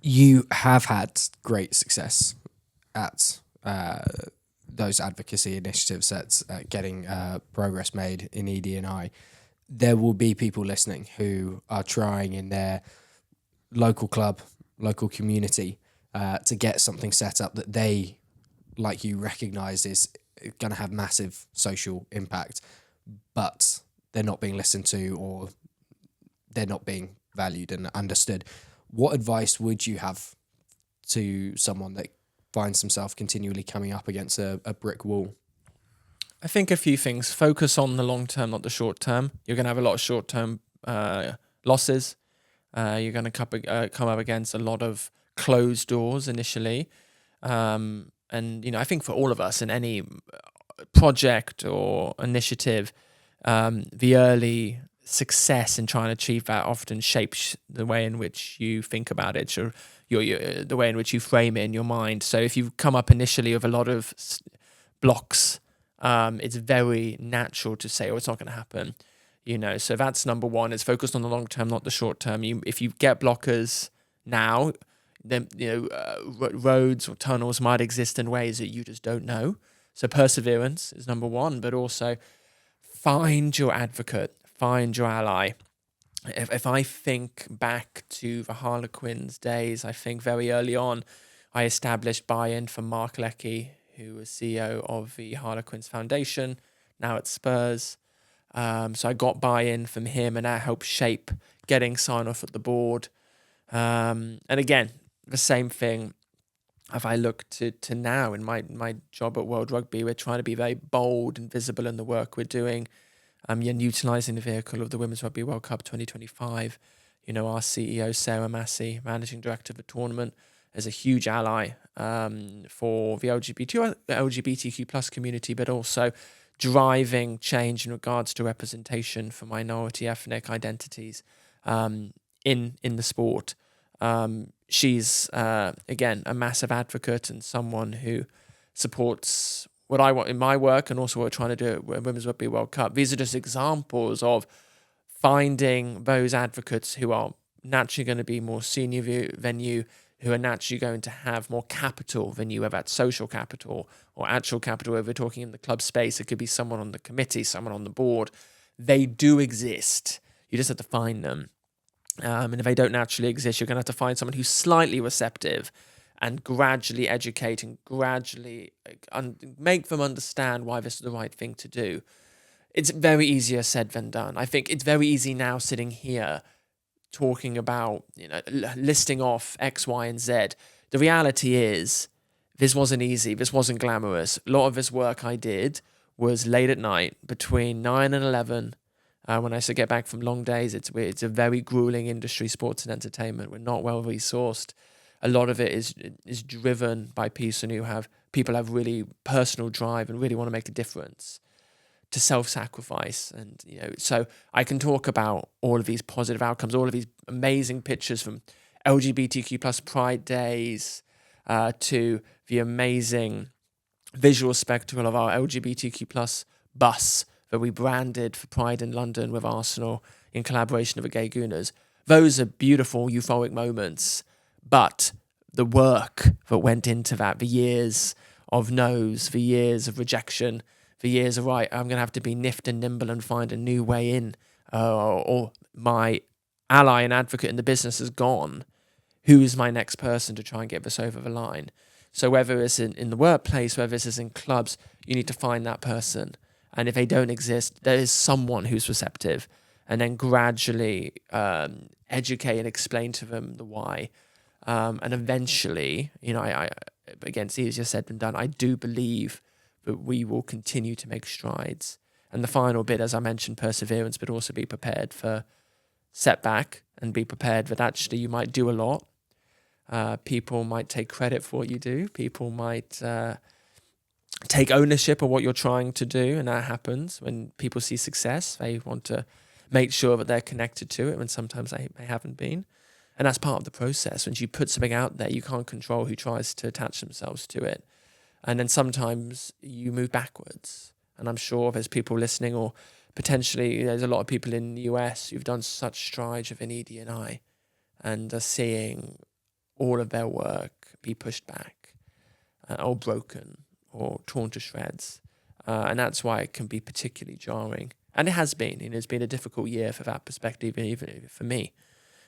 You have had great success at those advocacy initiatives at getting progress made in ED&I. There will be people listening who are trying in their local club, local community, to get something set up that they, like you, recognise is going to have massive social impact, but they're not being listened to, or they're not being valued and understood. What advice would you have to someone that finds himself continually coming up against a brick wall?
I think a few things. Focus on the long term, not the short term. You're going to have a lot of short term losses. You're going to come up against a lot of closed doors initially. And, I think for all of us in any project or initiative, the early success in trying to achieve that often shapes the way in which you think about it, or the way in which you frame it in your mind. So if you come up initially with a lot of blocks, it's very natural to say, "Oh, it's not going to happen." So that's number one. It's focused on the long term, not the short term. If you get blockers now, then roads or tunnels might exist in ways that you just don't know. So perseverance is number one, but also find your advocate, find your ally. If I think back to the Harlequins days, I think very early on, I established buy-in from Mark Leckie, who was CEO of the Harlequins Foundation, now at Spurs. So I got buy-in from him, and that helped shape getting sign-off at the board. And again, the same thing. If I look to now in my job at World Rugby, we're trying to be very bold and visible in the work we're doing. And utilising the vehicle of the Women's Rugby World Cup 2025. Our CEO, Sarah Massey, Managing Director of the tournament, is a huge ally for the LGBTQ plus community, but also driving change in regards to representation for minority ethnic identities in the sport. She's, again, a massive advocate and someone who supports what I want in my work, and also what we're trying to do at Women's Rugby World Cup. These are just examples of finding those advocates who are naturally going to be more senior than you, who are naturally going to have more capital than you, whether that's social capital or actual capital. If we're talking in the club space, it could be someone on the committee, someone on the board. They do exist. You just have to find them. And if they don't naturally exist, you're going to have to find someone who's slightly receptive and gradually educate and gradually make them understand why this is the right thing to do. It's very easier said than done. I think it's very easy now sitting here talking about, listing off X, Y, and Z. The reality is this wasn't easy. This wasn't glamorous. A lot of this work I did was late at night between 9 and 11. When I used to get back from long days, it's a very grueling industry, sports and entertainment. We're not well resourced. A lot of it is driven by people have really personal drive and really want to make a difference, to self-sacrifice. And so I can talk about all of these positive outcomes, all of these amazing pictures from LGBTQ plus Pride Days, to the amazing visual spectacle of our LGBTQ plus bus that we branded for Pride in London with Arsenal in collaboration with the Gay Gooners. Those are beautiful, euphoric moments, but the work that went into that, the years of no's, the years of rejection, the years of, right, I'm going to have to be nift and nimble and find a new way in, or my ally and advocate in the business is gone. Who is my next person to try and get this over the line? So whether it's in the workplace, whether it's in clubs, you need to find that person. And if they don't exist, there is someone who's receptive, and then gradually educate and explain to them the why. And eventually, I again, it's easier said than done. I do believe that we will continue to make strides. And the final bit, as I mentioned, perseverance, but also be prepared for setback, and be prepared that actually you might do a lot. People might take credit for what you do. People might take ownership of what you're trying to do, and that happens when people see success. They want to make sure that they're connected to it when sometimes they haven't been. And that's part of the process. When you put something out there, you can't control who tries to attach themselves to it. And then sometimes you move backwards. And I'm sure there's people listening, or potentially there's a lot of people in the US who've done such strides within ED&I and are seeing all of their work be pushed back or broken or torn to shreds. And that's why it can be particularly jarring. And it has been. It's been a difficult year for that perspective, even for me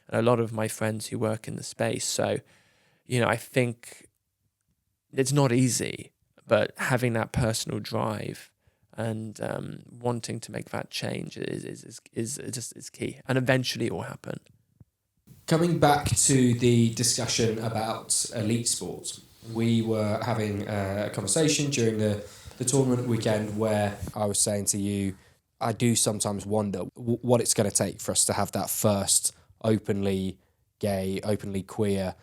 and a lot of my friends who work in the space. So, I think it's not easy, but having that personal drive and wanting to make that change is key. And eventually it will happen.
Coming back to the discussion about elite sports, we were having a conversation during the tournament weekend where I was saying to you, I do sometimes wonder what it's going to take for us to have that first openly gay, openly queer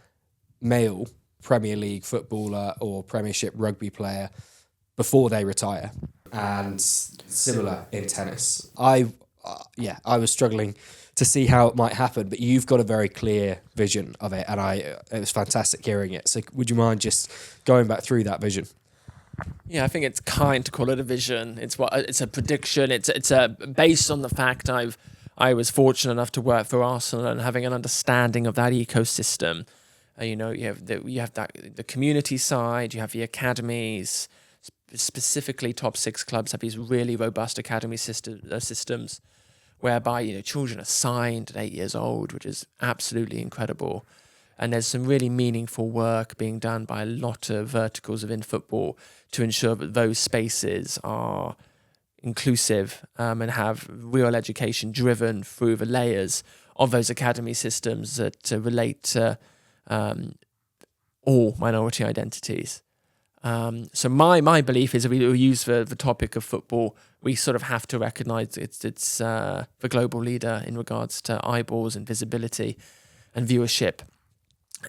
male Premier League footballer or Premiership rugby player before they retire. And similar in tennis. I was struggling to see how it might happen, but you've got a very clear vision of it, and it was fantastic hearing it. So would you mind just going back through that vision?
Yeah, I think it's kind to call it a vision. It's a prediction. It's based on the fact I was fortunate enough to work for Arsenal and having an understanding of that ecosystem. You have the community side, you have the academies. Specifically, top 6 clubs have these really robust academy systems, whereby children are signed at 8 years old, which is absolutely incredible. And there's some really meaningful work being done by a lot of verticals within football to ensure that those spaces are inclusive and have real education driven through the layers of those academy systems that relate to all minority identities. So my belief is that we use the topic of football, we sort of have to recognise it's the global leader in regards to eyeballs and visibility and viewership.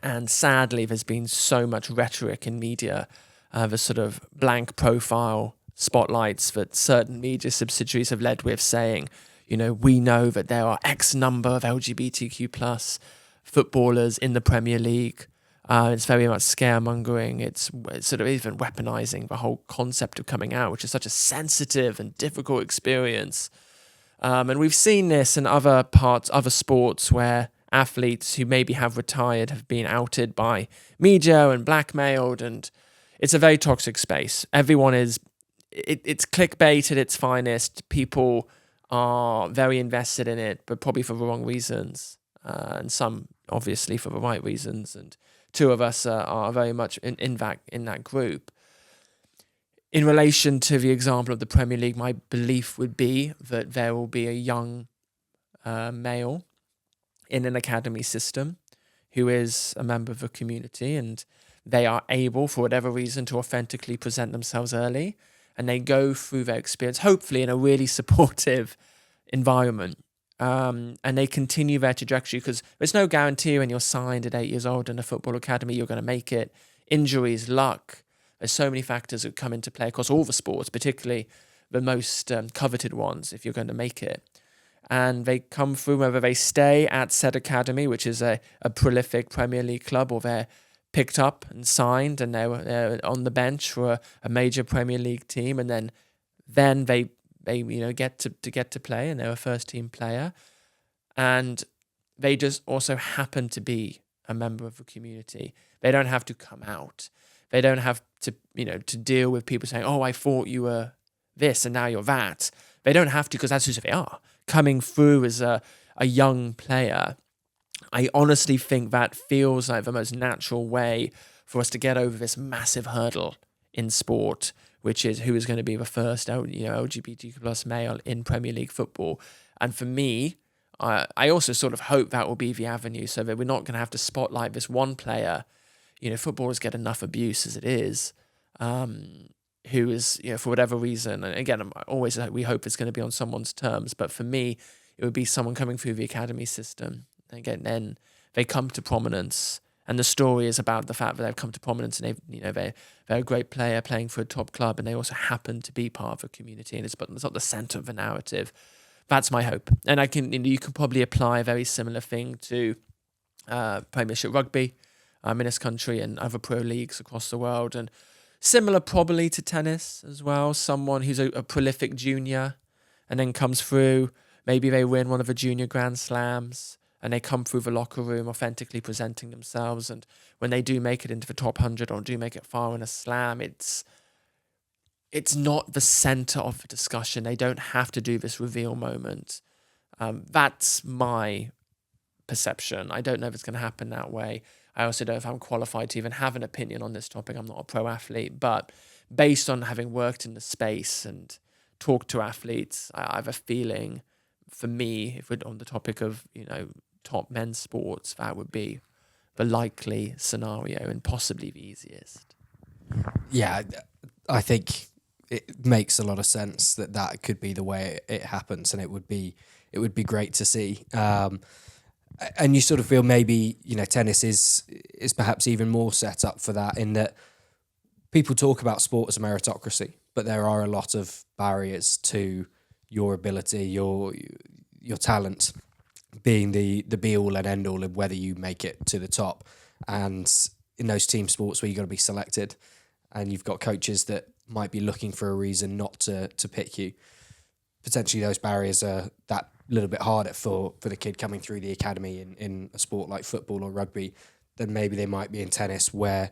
And sadly, there's been so much rhetoric in media, the sort of blank profile spotlights that certain media subsidiaries have led with, saying, we know that there are X number of LGBTQ plus footballers in the Premier League. It's very much scaremongering. It's sort of even weaponizing the whole concept of coming out, which is such a sensitive and difficult experience. And we've seen this in other sports where athletes who maybe have retired have been outed by media and blackmailed, and it's a very toxic space. Everyone it's clickbait at its finest. People are very invested in it, but probably for the wrong reasons, and some obviously for the right reasons. And two of us are very much in that group. In relation to the example of the Premier League, my belief would be that there will be a young male in an academy system who is a member of the community, and they are able, for whatever reason, to authentically present themselves early, and they go through their experience, hopefully in a really supportive environment. And they continue their trajectory, because there's no guarantee when you're signed at 8 years old in a football academy you're going to make it. Injuries, luck, there's so many factors that come into play across all the sports, particularly the most coveted ones, if you're going to make it. And they come through, whether they stay at said academy, which is a prolific Premier League club, or they're picked up and signed and they're on the bench for a major Premier League team, and then they get to play, and they're a first team player, and they just also happen to be a member of the community. They don't have to come out. They don't have to deal with people saying, "Oh, I thought you were this and now you're that." They don't have to, because that's who they are. Coming through as a young player, I honestly think that feels like the most natural way for us to get over this massive hurdle in sport, which is who is going to be the first LGBTQ plus male in Premier League football. And for me, I also sort of hope that will be the avenue, so that we're not going to have to spotlight this one player. Footballers get enough abuse as it is, who is, for whatever reason, and again, we hope it's going to be on someone's terms, but for me, it would be someone coming through the academy system. Again, then they come to prominence, And the story is about the fact that they've come to prominence and they're a great player playing for a top club, and they also happen to be part of a community, and it's not the centre of the narrative. That's my hope. And you can probably apply a very similar thing to Premiership rugby in this country and other pro leagues across the world, and similar probably to tennis as well. Someone who's a prolific junior and then comes through, maybe they win one of the junior Grand Slams, and they come through the locker room authentically presenting themselves. And when they do make it into the top 100 or do make it far in a slam, it's not the centre of the discussion. They don't have to do this reveal moment. That's my perception. I don't know if it's going to happen that way. I also don't know if I'm qualified to even have an opinion on this topic. I'm not a pro athlete, but based on having worked in the space and talked to athletes, I have a feeling, for me, if we're on the topic of, top men's sports, that would be the likely scenario and possibly the easiest.
Yeah, I think it makes a lot of sense that could be the way it happens, and it would be great to see. And you sort of feel maybe, tennis is perhaps even more set up for that, in that people talk about sport as a meritocracy, but there are a lot of barriers to your ability, your talent being the be all and end all of whether you make it to the top. And in those team sports where you've got to be selected and you've got coaches that might be looking for a reason not to pick you, potentially those barriers are that little bit harder for the kid coming through the academy in a sport like football or rugby than maybe they might be in tennis, where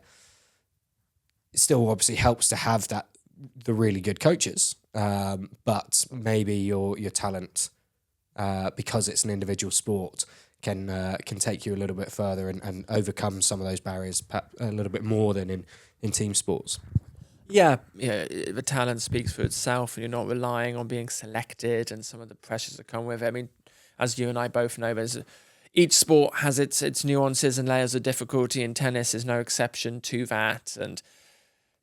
it still obviously helps to have the really good coaches, but maybe your talent, because it's an individual sport, can take you a little bit further and overcome some of those barriers a little bit more than in team sports.
Yeah, the talent speaks for itself, and you're not relying on being selected and some of the pressures that come with it. I mean, as you and I both know, each sport has its nuances and layers of difficulty, and tennis is no exception to that. And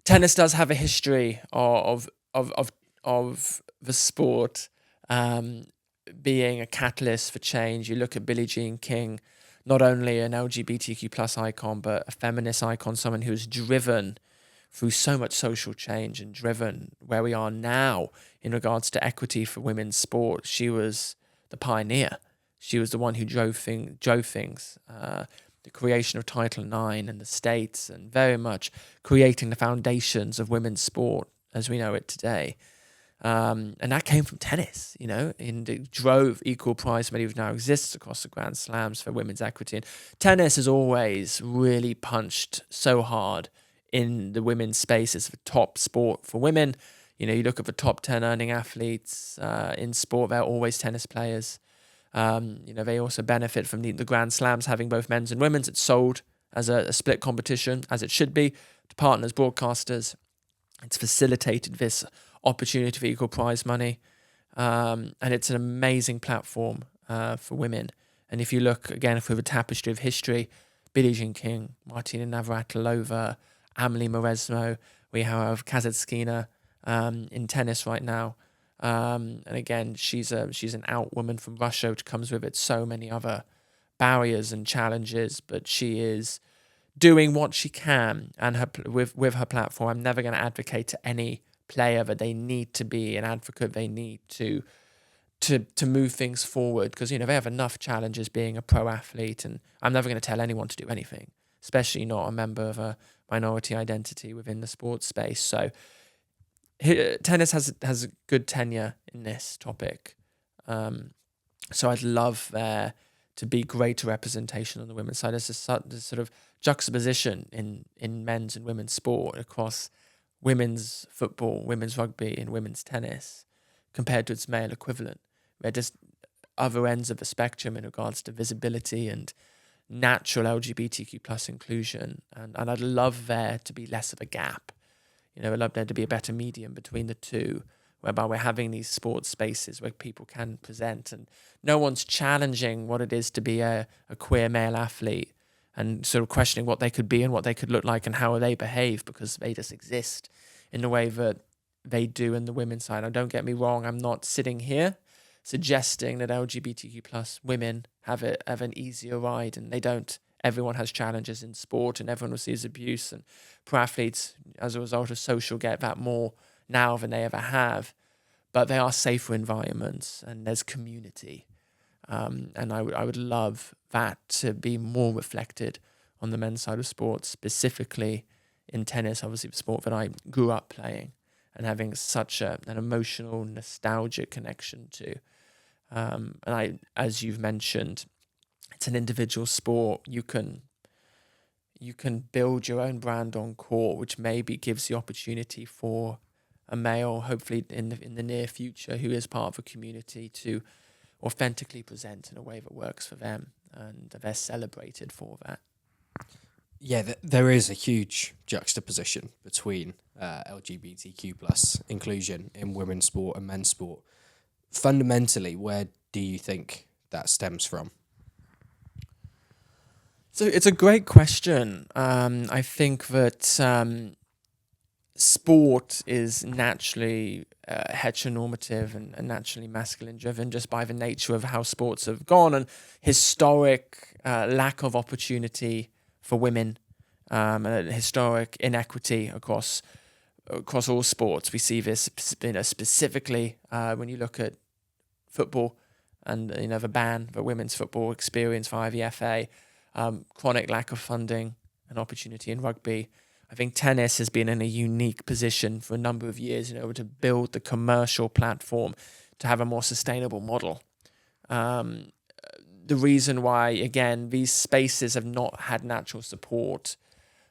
tennis does have a history of the sport being a catalyst for change. You look at Billie Jean King, not only an LGBTQ plus icon, but a feminist icon, someone who's driven through so much social change and driven where we are now in regards to equity for women's sport. She was the pioneer. She was the one who drove things. The creation of Title IX in the States, and very much creating the foundations of women's sport as we know it today. And that came from tennis, and it drove equal prize money, which now exists across the Grand Slams for women's equity. And tennis has always really punched so hard in the women's space. It's the top sport for women. You look at the top 10 earning athletes in sport, they're always tennis players. They also benefit from the Grand Slams having both men's and women's. It's sold as a split competition, as it should be, to partners, broadcasters. It's facilitated this opportunity for equal prize money. And it's an amazing platform for women. And if you look, again, through the tapestry of history, Billie Jean King, Martina Navratilova, Amelie Mauresmo, we have Kazatkina in tennis right now. And again, she's an out woman from Russia, which comes with it so many other barriers and challenges, but she is doing what she can, and with her platform. I'm never going to advocate to any player that they need to be an advocate. They need to move things forward, because they have enough challenges being a pro athlete, and I'm never going to tell anyone to do anything, especially not a member of a minority identity within the sports space. So tennis has a good tenure in this topic. So I'd love there to be greater representation on the women's side. There's this sort of juxtaposition in men's and women's sport across women's football, women's rugby, and women's tennis compared to its male equivalent. They're just other ends of the spectrum in regards to visibility and natural LGBTQ plus inclusion. And I'd love there to be less of a gap. I'd love there to be a better medium between the two, whereby we're having these sports spaces where people can present, and no one's challenging what it is to be a queer male athlete and sort of questioning what they could be and what they could look like and how they behave, because they just exist in the way that they do in the women's side. Now, don't get me wrong, I'm not sitting here suggesting that LGBTQ plus women have an easier ride, and they don't everyone has challenges in sport and everyone receives abuse, and pro athletes, as a result of social, get that more now than they ever have. But they are safer environments and there's community. And I would love that to be more reflected on the men's side of sports, specifically in tennis, obviously the sport that I grew up playing and having such an emotional, nostalgic connection to. And as you've mentioned, it's an individual sport. You can build your own brand on court, which maybe gives the opportunity for a male, hopefully in the near future, who is part of a community, to authentically present in a way that works for them, and they're celebrated for that.
Yeah, there is a huge juxtaposition between LGBTQ plus inclusion in women's sport and men's sport. Fundamentally, where do you think that stems from?
So it's a great question. I think that sport is naturally heteronormative and naturally masculine driven, just by the nature of how sports have gone, and historic lack of opportunity for women, and historic inequity across all sports. We see this, specifically when you look at football and the ban that women's football experienced via the FA, chronic lack of funding and opportunity in rugby. I think tennis has been in a unique position for a number of years in order to build the commercial platform to have a more sustainable model. The reason why, again, these spaces have not had natural support,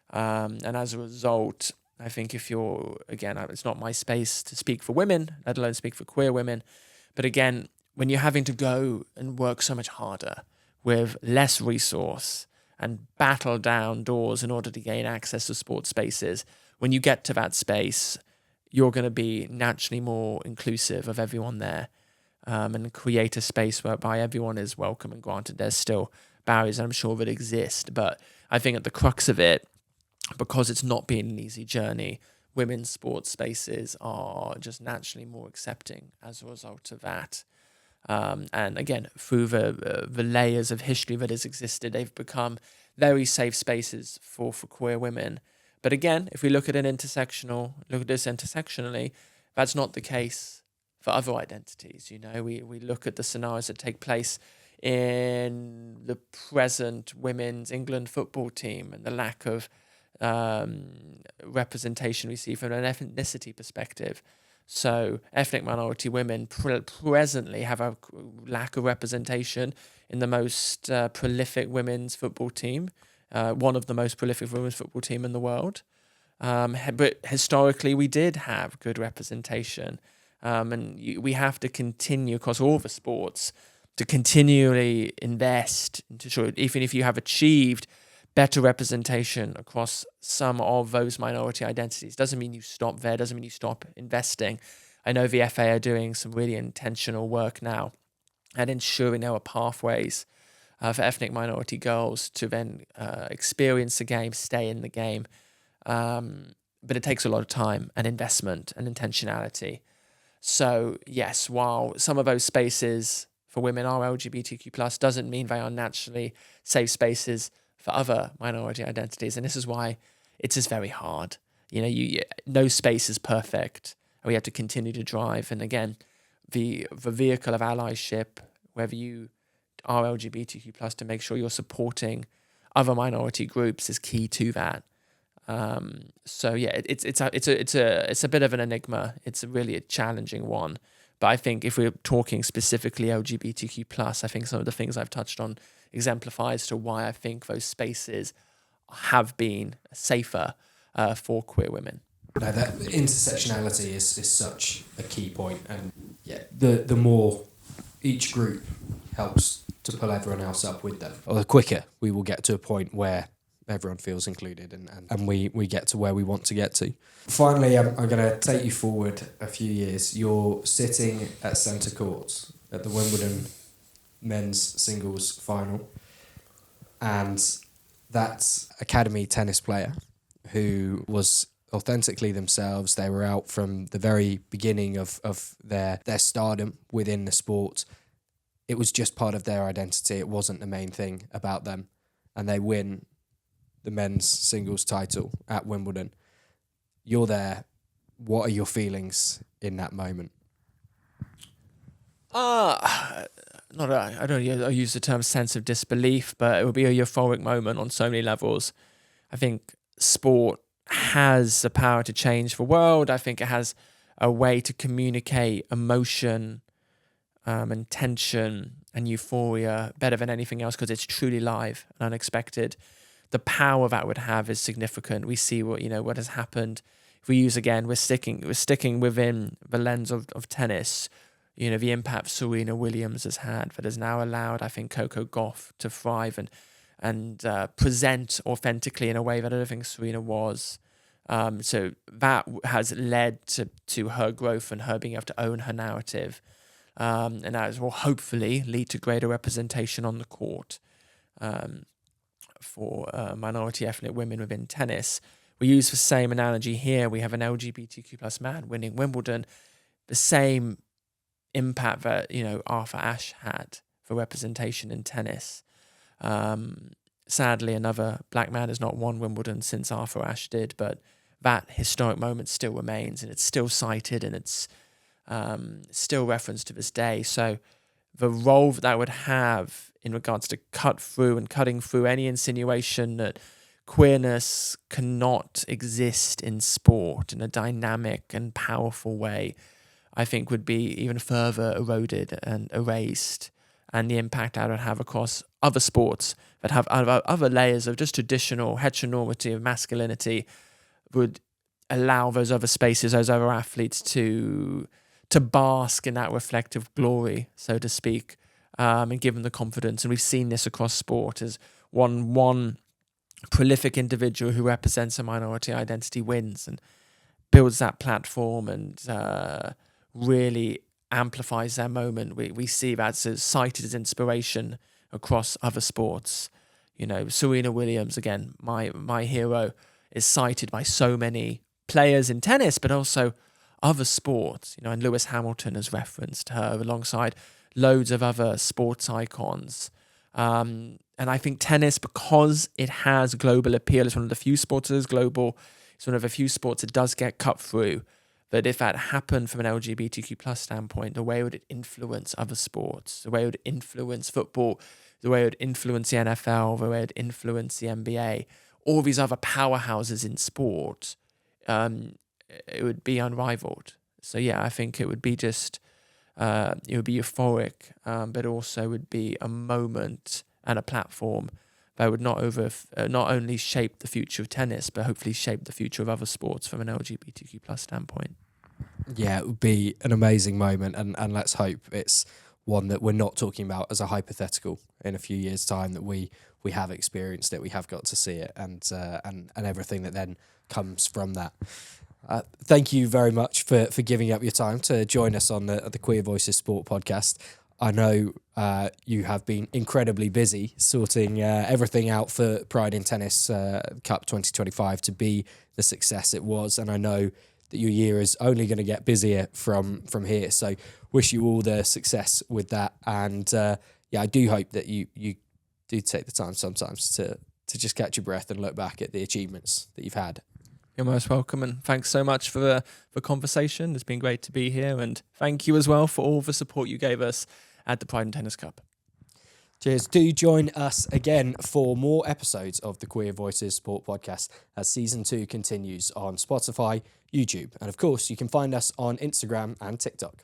and as a result, I think if you're, again, it's not my space to speak for women, let alone speak for queer women, but again, when you're having to go and work so much harder with less resource and battle down doors in order to gain access to sports spaces, when you get to that space, you're going to be naturally more inclusive of everyone there, and create a space whereby everyone is welcome. And granted, there's still barriers, I'm sure, that exist, but I think at the crux of it, because it's not been an easy journey, women's sports spaces are just naturally more accepting as a result of that. And again, through the layers of history that has existed, they've become very safe spaces for queer women. But again, if we look at this intersectionally, that's not the case for other identities. We look at the scenarios that take place in the present women's England football team and the lack of representation we see from an ethnicity perspective. So ethnic minority women presently have a lack of representation in the most prolific women's football team, one of the most prolific women's football team in the world. But historically, we did have good representation. And we have to continue across all the sports to continually invest to show, even if you have achieved better representation across some of those minority identities, doesn't mean you stop there, doesn't mean you stop investing. I know the FA are doing some really intentional work now at ensuring there are pathways for ethnic minority girls to then experience the game, stay in the game. But it takes a lot of time and investment and intentionality. So yes, while some of those spaces for women are LGBTQ+, doesn't mean they are naturally safe spaces for other minority identities. And this is why it's just very hard. No space is perfect. We have to continue to drive. And again, the vehicle of allyship, whether you are LGBTQ+, to make sure you're supporting other minority groups, is key to that. So yeah, it's a bit of an enigma. It's really a challenging one. But I think if we're talking specifically LGBTQ+, I think some of the things I've touched on exemplifies to why I think those spaces have been safer for queer women.
No, that intersectionality is such a key point, and yeah, the more each group helps to pull everyone else up with them, or the quicker we will get to a point where everyone feels included and we get to where we want to get to. Finally, I'm going to take you forward a few years. You're sitting at centre court at the Wimbledon men's singles final, and that academy tennis player who was authentically themselves. They were out from the very beginning of their stardom within the sport. It was just part of their identity. It wasn't the main thing about them. and they win the men's singles title at Wimbledon. You're there. What are your feelings in that moment?
I don't use the term sense of disbelief, but it will be a euphoric moment on so many levels. I think sport has the power to change the world. I think it has a way to communicate emotion and tension and euphoria better than anything else because it's truly live and unexpected. The power that would have is significant. We see what has happened. If we use again, we're sticking within the lens of tennis. The impact Serena Williams has had that has now allowed, I think, Coco Gauff to thrive and present authentically in a way that I don't think Serena was. So that has led to her growth and her being able to own her narrative. And that will hopefully lead to greater representation on the court for minority ethnic women within tennis. We use the same analogy here. We have an LGBTQ plus man winning Wimbledon. The same impact that Arthur Ashe had for representation in tennis. Sadly, another black man has not won Wimbledon since Arthur Ashe did, but that historic moment still remains, and it's still cited, and it's still referenced to this day. So the role that would have in regards to cutting through any insinuation that queerness cannot exist in sport in a dynamic and powerful way, I think would be even further eroded and erased. And the impact that would have across other sports that have other layers of just traditional heteronormative masculinity would allow those other spaces, those other athletes to bask in that reflective glory, so to speak, and give them the confidence. And we've seen this across sport as one prolific individual who represents a minority identity wins and builds that platform and really amplifies their moment. We see that cited as inspiration across other sports. Serena Williams, again, my hero, is cited by so many players in tennis, but also other sports. And Lewis Hamilton has referenced her alongside loads of other sports icons. And I think tennis, because it has global appeal, is one of the few sports that is global. It's one of the few sports that does get cut through. But if that happened from an LGBTQ plus standpoint, the way it would influence other sports, the way it would influence football, the way it would influence the NFL, the way it would influence the NBA, all these other powerhouses in sport, it would be unrivaled. So yeah, I think it would be just, it would be euphoric, but also would be a moment and a platform that would not only shape the future of tennis, but hopefully shape the future of other sports from an LGBTQ plus standpoint.
Yeah, it would be an amazing moment, and let's hope it's one that we're not talking about as a hypothetical in a few years' time, that we have experienced it, we have got to see it, and everything that then comes from that. Thank you very much for giving up your time to join us on the Queer Voices Sport podcast. I know you have been incredibly busy sorting everything out for Pride in Tennis Cup 2025 to be the success it was, and I know that your year is only going to get busier from here. So wish you all the success with that, and I do hope that you do take the time sometimes to just catch your breath and look back at the achievements that you've had.
You're most welcome, and thanks so much for the conversation. It's been great to be here, and thank you as well for all the support you gave us at the Pride in Tennis Cup.
Cheers. Do join us again for more episodes of the Queer Voices Sport Podcast as Season 2 continues on Spotify, YouTube, and of course you can find us on Instagram and TikTok.